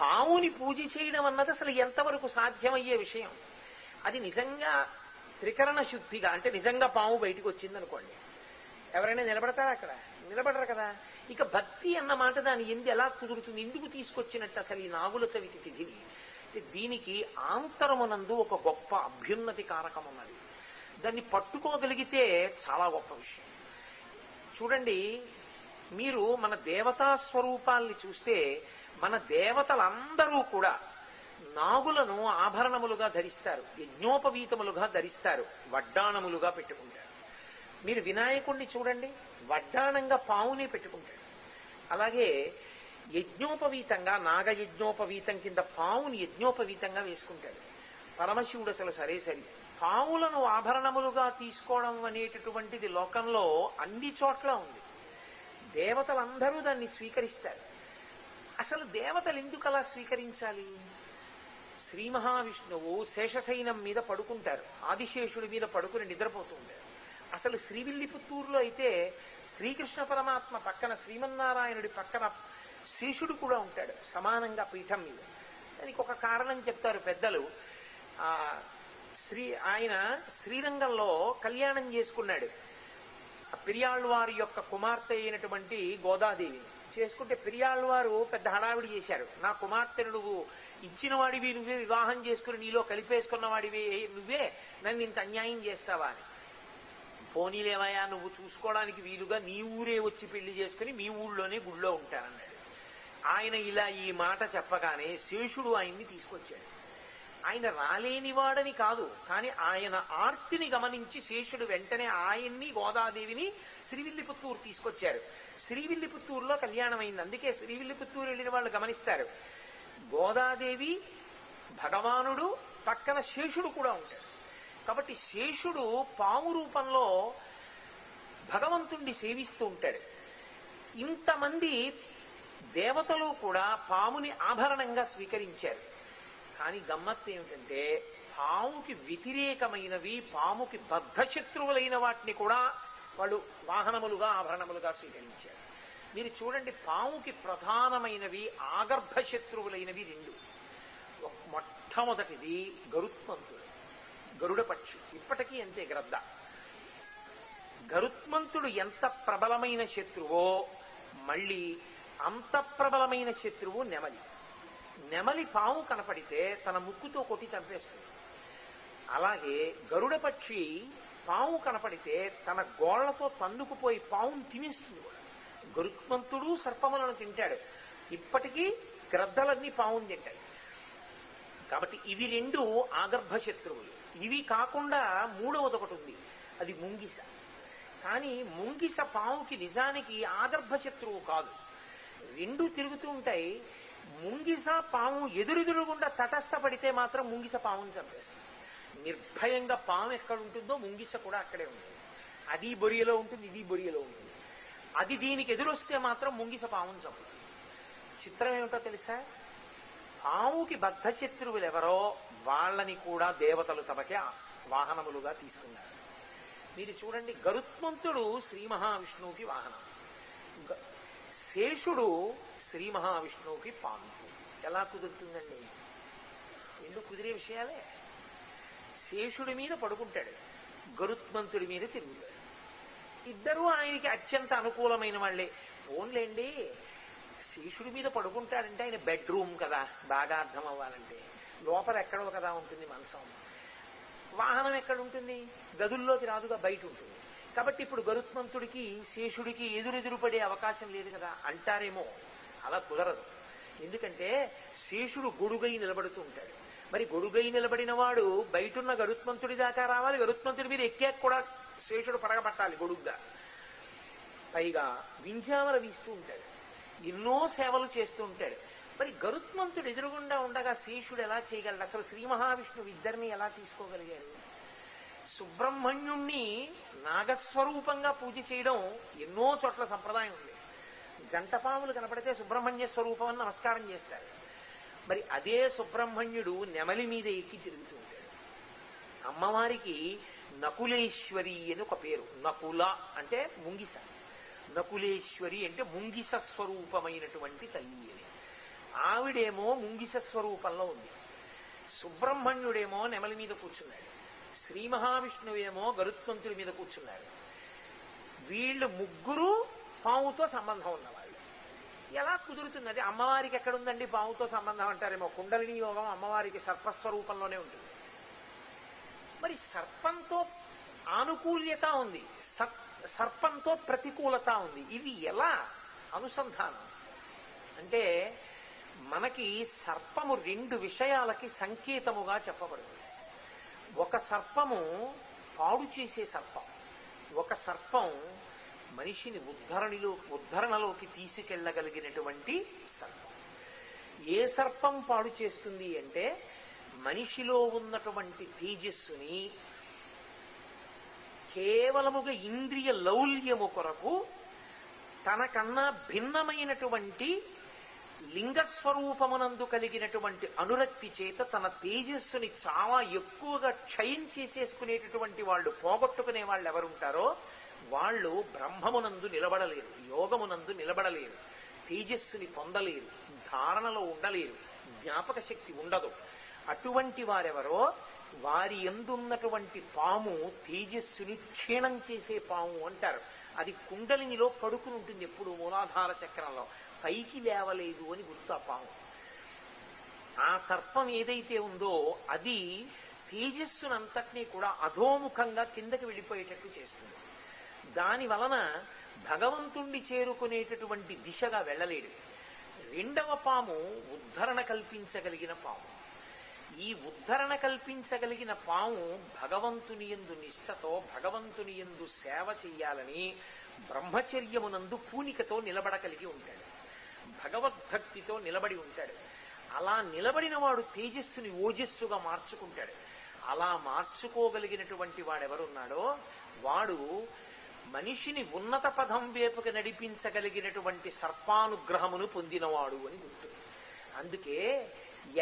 పావుని పూజ చేయడం అన్నది అసలు ఎంతవరకు సాధ్యమయ్యే విషయం? అది నిజంగా త్రికరణ శుద్ధిగా, అంటే నిజంగా పాము బయటకు వచ్చింది అనుకోండి, ఎవరైనా నిలబడతారా? అక్కడ నిలబడరు కదా. ఇక భక్తి అన్న మాట దాని ఎందు ఎలా కుదురుతుంది? ఎందుకు తీసుకొచ్చినట్టు అసలు ఈ నాగుల చవితి తిథిని? దీనికి ఆంతరమునందు ఒక గొప్ప అభ్యున్నతి కారకం ఉన్నది. దాన్ని పట్టుకోగలిగితే చాలా గొప్ప విషయం. చూడండి, మీరు మన దేవతా స్వరూపాల్ని చూస్తే మన దేవతలందరూ కూడా నాగులను ఆభరణములుగా ధరిస్తారు, యజ్ఞోపవీతములుగా ధరిస్తారు, వడ్డాణములుగా పెట్టుకుంటారు. మీరు వినాయకుణ్ణి చూడండి, వడ్డాణంగా పావునే పెట్టుకుంటాడు. అలాగే యజ్ఞోపవీతంగా, నాగయజ్ఞోపవీతం కింద పావుని యజ్ఞోపవీతంగా వేసుకుంటాడు. పరమశివుడు అసలు సరే పావులను ఆభరణములుగా తీసుకోవడం అనేటటువంటిది లోకంలో అన్ని చోట్ల ఉంది. దేవతలందరూ దాన్ని స్వీకరిస్తారు. అసలు దేవతలు ఎందుకు అలా స్వీకరించాలి? శ్రీ మహావిష్ణువు శేషశయనం మీద పడుకుంటారు, ఆదిశేషుడి మీద పడుకుని నిద్రపోతూ ఉంటారు. అసలు శ్రీవిల్లిపుత్తూరులో అయితే శ్రీకృష్ణ పరమాత్మ పక్కన, శ్రీమన్నారాయణుడి పక్కన శేషుడు కూడా ఉంటాడు సమానంగా పీఠం మీద. దానికి ఒక కారణం చెప్తారు పెద్దలు. ఆయన శ్రీరంగంలో కళ్యాణం చేసుకున్నాడు. పెరియాళ్వారి యొక్క కుమార్తె అయినటువంటి గోదాదేవిని చేసుకుంటే పెరియాళ్వారు పెద్ద హడావిడి చేశారు. నా కుమార్తెను నువ్వు ఇచ్చిన వాడివి, నువ్వే వివాహం చేసుకుని నీలో కలిపేసుకున్న వాడివి నువ్వే, నన్ను ఇంత అన్యాయం చేస్తావా అని. పోనీలేవయా, నువ్వు చూసుకోవడానికి వీలుగా నీ ఊరే వచ్చి పెళ్లి చేసుకుని మీ ఊళ్ళోనే గుళ్ళో ఉంటానన్నాడు. ఆయన ఇలా ఈ మాట చెప్పగానే శేషుడు ఆయన్ని తీసుకొచ్చాడు. ఆయన రాలేనివాడని కాదు, కానీ ఆయన ఆర్తిని గమనించి శేషుడు వెంటనే ఆయన్ని గోదాదేవిని శ్రీవిల్లిపుత్తూరు తీసుకొచ్చారు. శ్రీవిల్లిపుత్తూరులో కళ్యాణం అయింది. అందుకే శ్రీవిల్లిపుత్తూరు వెళ్ళిన వాళ్ళు గమనిస్తారు, గోదాదేవి, భగవానుడు, పక్కన శేషుడు కూడా ఉంటాడు. కాబట్టి శేషుడు పాము రూపంలో భగవంతుణ్ణి సేవిస్తూ ఉంటాడు. ఇంతమంది దేవతలు కూడా పాముని ఆభరణంగా స్వీకరించారు. కానీ గమ్మత్తు ఏమిటంటే, పాముకి వ్యతిరేకమైనవి, పాముకి బద్ధశత్రువులైన వాటిని కూడా వాళ్ళు వాహనములుగా, ఆభరణములుగా స్వీకరించారు. మీరు చూడండి, పాముకి ప్రధానమైనవి ఆగర్భ శత్రువులైనవి రెండు. మొట్టమొదటిది గరుత్మంతుడు, గరుడ పక్షి. ఇప్పటికీ అంతే గ్రద్ద. గరుత్మంతుడు ఎంత ప్రబలమైన శత్రువో మళ్ళీ అంత ప్రబలమైన శత్రువు నెమలి. నెమలి పాము కనపడితే తన ముక్కుతో కొట్టి చంపేస్తుంది. అలాగే గరుడ పక్షి పాము కనపడితే తన గోళ్లతో తన్నుకుపోయి పావును తినేస్తుంది కూడా. గరుత్మంతుడు సర్పములను తింటాడు. ఇప్పటికీ గ్రద్దలన్నీ పావును తింటాయి. కాబట్టి ఇవి రెండు ఆగర్భ శత్రువులు. ఇవి కాకుండా మూడవది ఒకటి ఉంది, అది ముంగిస. కానీ ముంగిస పావుకి నిజానికి ఆగర్భ శత్రువు కాదు. రెండు తిరుగుతూ ఉంటాయి. ముంగిస పాము ఎదురెదురుగుండా తటస్థపడితే మాత్రం ముంగిస పాముని చంపేస్తుంది. నిర్భయంగా పాము ఎక్కడుంటుందో ముంగిస కూడా అక్కడే ఉంటుంది. అది బొరియలో ఉంటుంది, ఇది బొరియలో ఉంటుంది. అది దీనికి ఎదురొస్తే మాత్రం ముంగిస పాముని చంపుతుంది. చిత్రం ఏమిటో తెలుసా? పాముకి బద్ధశత్రువులు ఎవరో వాళ్ళని కూడా దేవతలు తమకే వాహనములుగా తీసుకున్నారు. మీరు చూడండి, గరుత్మంతుడు శ్రీ మహావిష్ణువుకి వాహనం, శేషుడు శ్రీ మహావిష్ణువుకి పాంపు. ఎలా కుదురుతుందండి? ఎందుకు కుదిరే విషయాలే. శేషుడి మీద పడుకుంటాడు, గరుత్మంతుడి మీద తిరుగుతాడు. ఇద్దరూ ఆయనకి అత్యంత అనుకూలమైన వాళ్లే. ఫోన్లేండి, శేషుడి మీద పడుకుంటాడంటే ఆయన బెడ్రూమ్ కదా, బాగా అర్థం అవ్వాలంటే. లోపల ఎక్కడో కదా ఉంటుంది మంచం. వాహనం ఎక్కడుంటుంది? గదుల్లోకి రాదుగా, బయట ఉంటుంది. కాబట్టి ఇప్పుడు గరుత్మంతుడికి శేషుడికి ఎదురెదురు పడే అవకాశం లేదు కదా అంటారేమో. అలా కుదరదు. ఎందుకంటే శేషుడు గొడుగై నిలబడుతూ ఉంటాడు. మరి గొడుగై నిలబడిన వాడు బయటున్న గరుత్మంతుడి దాకా రావాలి. గరుత్మంతుడి మీద ఎక్కాక కూడా శేషుడు పడగబట్టాలి గొడుగ్గా. పైగా వింజామర వీస్తూ ఉంటాడు, ఎన్నో సేవలు చేస్తూ ఉంటాడు. మరి గరుత్మంతుడు ఎదురుగుండా ఉండగా శేషుడు ఎలా చేయగలడు? అసలు శ్రీ మహావిష్ణువు ఇద్దరిని ఎలా తీసుకోగలిగారు? సుబ్రహ్మణ్యుణ్ణి నాగస్వరూపంగా పూజ చేయడం ఎన్నో చోట్ల సంప్రదాయం ఉంది. జంటపాములు కనపడితే సుబ్రహ్మణ్య స్వరూపం అని నమస్కారం చేస్తారు. మరి అదే సుబ్రహ్మణ్యుడు నెమలి మీద ఎక్కి తిరుగుతూ ఉంటాడు. అమ్మవారికి నకులేశ్వరి అని ఒక పేరు. నకుల అంటే ముంగిస, నకులేశ్వరి అంటే ముంగిస స్వరూపమైనటువంటి తల్లి అని. ఆవిడేమో ముంగిస స్వరూపంలో ఉంది, సుబ్రహ్మణ్యుడేమో నెమలి మీద కూర్చున్నాడు, శ్రీ మహావిష్ణువేమో గరుత్మంతుడి మీద కూర్చున్నాడు. వీళ్ళు ముగ్గురు పావుతో సంబంధం ఉన్నవాళ్ళు. ఎలా కుదురుతుంది? అది అమ్మవారికి ఎక్కడుందండి పావుతో సంబంధం అంటారేమో. కుండలిని యోగం అమ్మవారికి సర్పస్వరూపంలోనే ఉంటుంది. మరి సర్పంతో ఆనుకూల్యత ఉంది, సర్పంతో ప్రతికూలత ఉంది. ఇవి ఎలా అనుసంధానం అంటే మనకి సర్పము రెండు విషయాలకి సంకేతముగా చెప్పబడుతుంది. ఒక సర్పము పాడు చేసే సర్పం, ఒక సర్పం మనిషిని ఉద్ధరణలోకి తీసుకెళ్లగలిగినటువంటి సర్పం. ఏ సర్పం పాడు చేస్తుంది అంటే మనిషిలో ఉన్నటువంటి తేజస్సుని కేవలముగా ఇంద్రియ లౌల్యము కొరకు తనకన్నా భిన్నమైనటువంటి లింగస్వరూపమునందు కలిగినటువంటి అనురక్తి చేత తన తేజస్సుని చాలా ఎక్కువగా క్షయం చేసేసుకునేటటువంటి వాళ్ళు, పోగొట్టుకునే వాళ్ళు ఎవరుంటారో వాళ్ళు బ్రహ్మమునందు నిలబడలేరు, యోగమునందు నిలబడలేరు, తేజస్సుని పొందలేరు, ధారణలో ఉండలేరు, జ్ఞాపక శక్తి ఉండదు. అటువంటి వారెవరో వారి ఎందున్నటువంటి పాము తేజస్సుని క్షీణం చేసే పాము అంటారు. అది కుండలినిలో పడుకుని ఉంటుంది ఎప్పుడు మూలాధార చక్రంలో, పైకి లేవలేదు అని గుర్తు ఆ పాము. ఆ సర్పం ఏదైతే ఉందో అది తేజస్సునంతటినీ కూడా అధోముఖంగా కిందకి వెళ్ళిపోయేటట్టు చేస్తుంది. దాని వలన భగవంతుణ్ణి చేరుకునేటటువంటి దిశగా వెళ్ళలేడు. రెండవ పాము ఉద్ధరణ కల్పించగలిగిన పాము. ఈ ఉద్ధరణ కల్పించగలిగిన పాము భగవంతుని యందు నిష్ఠతో, భగవంతుని యందు సేవ చెయ్యాలని బ్రహ్మచర్యమునందు పూనికతో నిలబడగలిగి ఉంటాడు, భగవద్భక్తితో నిలబడి ఉంటాడు. అలా నిలబడిన వాడు తేజస్సుని ఓజస్సుగా మార్చుకుంటాడు. అలా మార్చుకోగలిగినటువంటి వాడెవరున్నాడో వాడు మనిషిని ఉన్నత పదం వైపుకి నడిపించగలిగినటువంటి సర్పానుగ్రహమును పొందినవాడు అని గుర్తు. అందుకే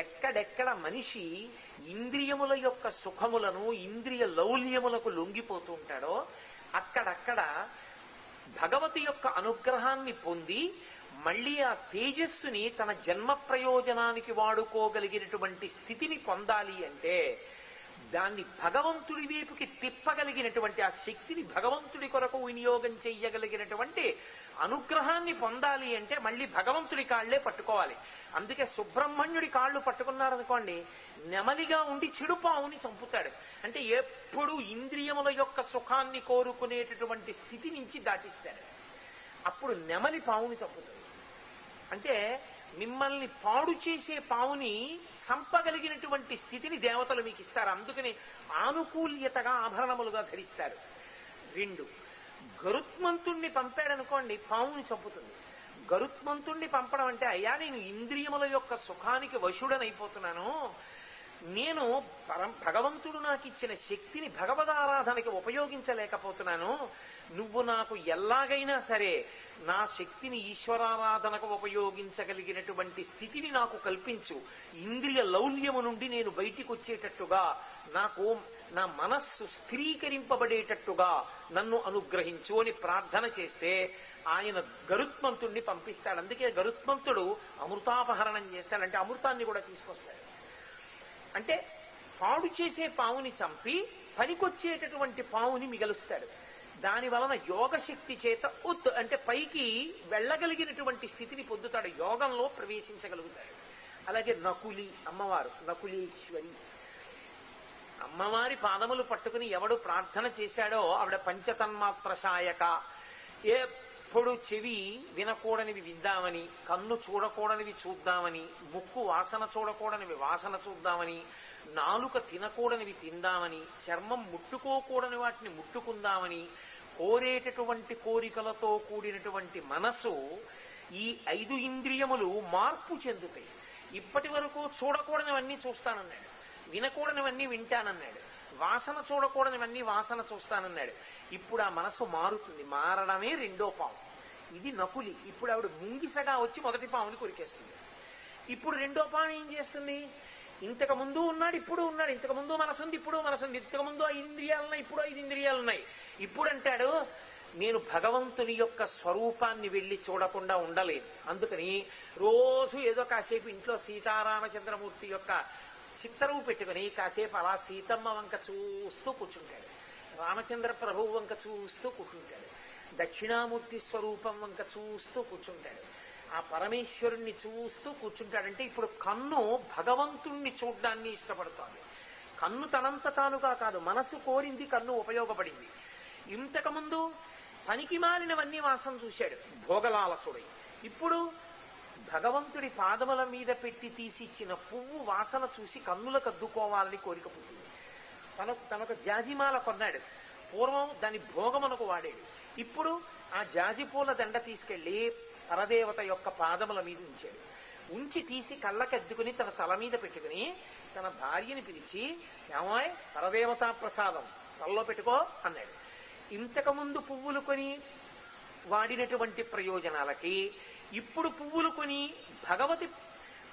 ఎక్కడెక్కడ మనిషి ఇంద్రియముల యొక్క సుఖములను, ఇంద్రియ లౌల్యములకు లొంగిపోతూ ఉంటాడో అక్కడక్కడ భగవతి యొక్క అనుగ్రహాన్ని పొంది మళ్ళీ ఆ తేజస్సుని తన జన్మ ప్రయోజనానికి వాడుకోగలిగినటువంటి స్థితిని పొందాలి అంటే దాన్ని భగవంతుడి వైపుకి తిప్పగలిగినటువంటి ఆ శక్తిని భగవంతుడి కొరకు వినియోగం చెయ్యగలిగినటువంటి అనుగ్రహాన్ని పొందాలి అంటే మళ్ళీ భగవంతుడి కాళ్లే పట్టుకోవాలి. అందుకే సుబ్రహ్మణ్యుడి కాళ్ళు పట్టుకున్నారనుకోండి, నెమలిగా ఉండి చెడుపావుని చంపుతాడు. అంటే ఎప్పుడు ఇంద్రియముల యొక్క సుఖాన్ని కోరుకునేటటువంటి స్థితి నుంచి దాటిస్తాడు. అప్పుడు నెమలి పావుని చంపుతుంది. అంటే మిమ్మల్ని పాడు చేసే పావుని చంపగలిగినటువంటి స్థితిని దేవతలు మీకు ఇస్తారు. అందుకని ఆనుకూల్యతగా ఆభరణములుగా ధరిస్తారు. రెండు, గరుత్మంతుణ్ణి పంపాడనుకోండి పావుని చంపుతుంది. గరుత్మంతుణ్ణి పంపడం అంటే అయ్యా నేను ఇంద్రియముల యొక్క సుఖానికి వశుడనైపోతున్నాను, నేను భగవంతుడు నాకు ఇచ్చిన శక్తిని భగవదారాధనకి ఉపయోగించలేకపోతున్నాను, నువ్వు నాకు ఎలాగైనా సరే నా శక్తిని ఈశ్వరారాధనకు ఉపయోగించగలిగినటువంటి స్థితిని నాకు కల్పించు, ఇంద్రియ లౌల్యము నుండి నేను బయటికి వచ్చేటట్టుగా, నాకు నా మనస్సు స్థిరీకరింపబడేటట్టుగా నన్ను అనుగ్రహించు అని ప్రార్థన చేస్తే ఆయన గరుత్మంతుణ్ణి పంపిస్తాడు. అందుకే గరుత్మంతుడు అమృతాపహరణం చేస్తాడంటే అమృతాన్ని కూడా తీసుకొస్తాడు. అంటే పాడు చేసే పావుని చంపి పనికొచ్చేటటువంటి పావుని మిగలుస్తాడు. దాని వలన యోగశక్తి చేత అంటే పైకి వెళ్ళగలిగినటువంటి స్థితిని పొందుతాడు, యోగంలో ప్రవేశించగలుగుతాడు. అలాగే నకులి అమ్మవారు, నకులీశ్వరి అమ్మవారి పాదములు పట్టుకుని ఎవడు ప్రార్థన చేశాడో ఆవిడ పంచతన్మాత్ర శాయక, ఎప్పుడు చెవి వినకూడనివి విందామని, కన్ను చూడకూడనివి చూద్దామని, ముక్కు వాసన చూడకూడనివి వాసన చూద్దామని, నాలుక తినకూడనివి తిందామని, చర్మం ముట్టుకోకూడని వాటిని ముట్టుకుందామని కోరేటటువంటి కోరికలతో కూడినటువంటి మనసు, ఈ 5 ఇంద్రియములు మార్పు చెందుతాయి. ఇప్పటి వరకు చూడకూడనివన్నీ చూస్తానన్నాడు, వినకూడనివన్నీ వింటానన్నాడు, వాసన చూడకూడనివన్నీ వాసన చూస్తానన్నాడు. ఇప్పుడు ఆ మనసు మారుతుంది. మారడమే రెండో పాము. ఇది నకులి. ఇప్పుడు ఆవిడ ముంగిసగా వచ్చి మొదటి పాముని కొరికేస్తుంది. ఇప్పుడు రెండో పాము ఏం చేస్తుంది? ఇంతకు ముందు ఉన్నాడు, ఇప్పుడు ఉన్నాడు. ఇంతకు ముందు మనసుంది, ఇప్పుడు మనసుంది. ఇంతకు ముందు 5 ఇంద్రియాలున్నాయి, ఇప్పుడు 5 ఇంద్రియాలున్నాయి. ఇప్పుడు అంటాడు నేను భగవంతుని యొక్క స్వరూపాన్ని వెళ్లి చూడకుండా ఉండలేను. అందుకని రోజు ఏదో కాసేపు ఇంట్లో సీతారామచంద్రమూర్తి యొక్క చిత్తరువు పెట్టుకుని కాసేపు అలా సీతమ్మ వంక చూస్తూ కూర్చుంటాడు, రామచంద్ర ప్రభువు వంక చూస్తూ కూర్చుంటాడు, దక్షిణామూర్తి స్వరూపం వంక చూస్తూ కూర్చుంటాడు, ఆ పరమేశ్వరుణ్ణి చూస్తూ కూర్చుంటాడంటే ఇప్పుడు కన్ను భగవంతుణ్ణి చూడ్డాన్ని ఇష్టపడుతోంది. కన్ను తనంత తానుగా కాదు, మనసు కోరింది కన్ను ఉపయోగపడింది. ఇంతకుముందు పనికి మారినవన్నీ వాసన చూశాడు భోగలాలసుడై. ఇప్పుడు భగవంతుడి పాదముల మీద పెట్టి తీసిచ్చిన పువ్వు వాసన చూసి కన్నులకు అద్దుకోవాలని కోరిక పుట్టింది. తనొక జాజిమాల కొన్నాడు. పూర్వం దాని భోగమునకు వాడాడు. ఇప్పుడు ఆ జాజి పూల దండ తీసుకెళ్లి పరదేవత యొక్క పాదముల మీద ఉంచాడు. ఉంచి తీసి కళ్ళకెద్దుకుని తన తల మీద పెట్టుకుని తన భార్యని పిలిచి, ఏమాయ్ పరదేవతా ప్రసాదం తలలో పెట్టుకో అన్నాడు. ఇంతకుముందు పువ్వులు కొని వాడినటువంటి ప్రయోజనాలకి ఇప్పుడు పువ్వులు కొని భగవతి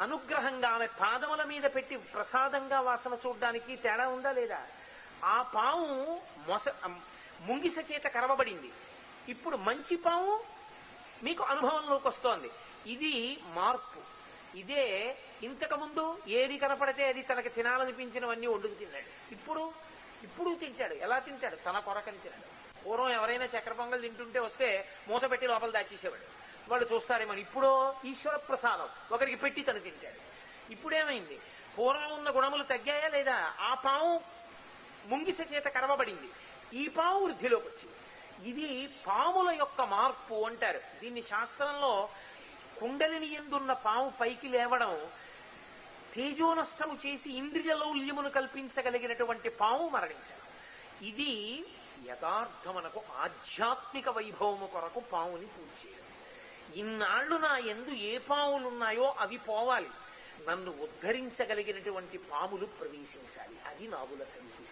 అనుగ్రహంగా ఆమె పాదముల మీద పెట్టి ప్రసాదంగా వాసన చూడ్డానికి తేడా ఉందా లేదా? ఆ పాము ముంగిస చేత కరవబడింది. ఇప్పుడు మంచి పాము మీకు అనుభవంలోకి వస్తోంది. ఇది మార్పు. ఇదే ఇంతకుముందు ఏది కనపడితే అది తనకి తినాలనిపించినవన్నీ వండుకు తిన్నాడు. ఇప్పుడు తింటాడు. ఎలా తింటాడు? తన కొరకని తిన్నాడు. పూర్వం ఎవరైనా చక్కెర పొంగల్ తింటుంటే వస్తే మూత పెట్టి లోపల దాచేసేవాడు, వాళ్ళు చూస్తారేమో. ఇప్పుడు ఈశ్వర ప్రసాదం ఒకరికి పెట్టి తను తింటాడు. ఇప్పుడేమైంది? పూర్వం ఉన్న గుణములు తగ్గాయా లేదా? ఆ పాము ముంగిస చేత కరవబడింది, ఈ పాము వృద్ధిలోకి వచ్చింది. ఇది పాముల యొక్క మార్పు అంటారు దీన్ని శాస్త్రంలో. కుండలిని ఎందున్న పాము పైకి లేవడం తేజోనష్టము చేసి ఇంద్రియ లౌల్యమును కల్పించగలిగినటువంటి పాము మరణించడం. ఇది యథార్థమునకు ఆధ్యాత్మిక వైభవము కొరకు పాముని పూజ చేయడం. ఇన్నాళ్లు నా యందు ఏ పాములున్నాయో అవి పోవాలి, నన్ను ఉద్ధరించగలిగినటువంటి పాములు ప్రవేశించాలి. అది నాగుల సంగతి.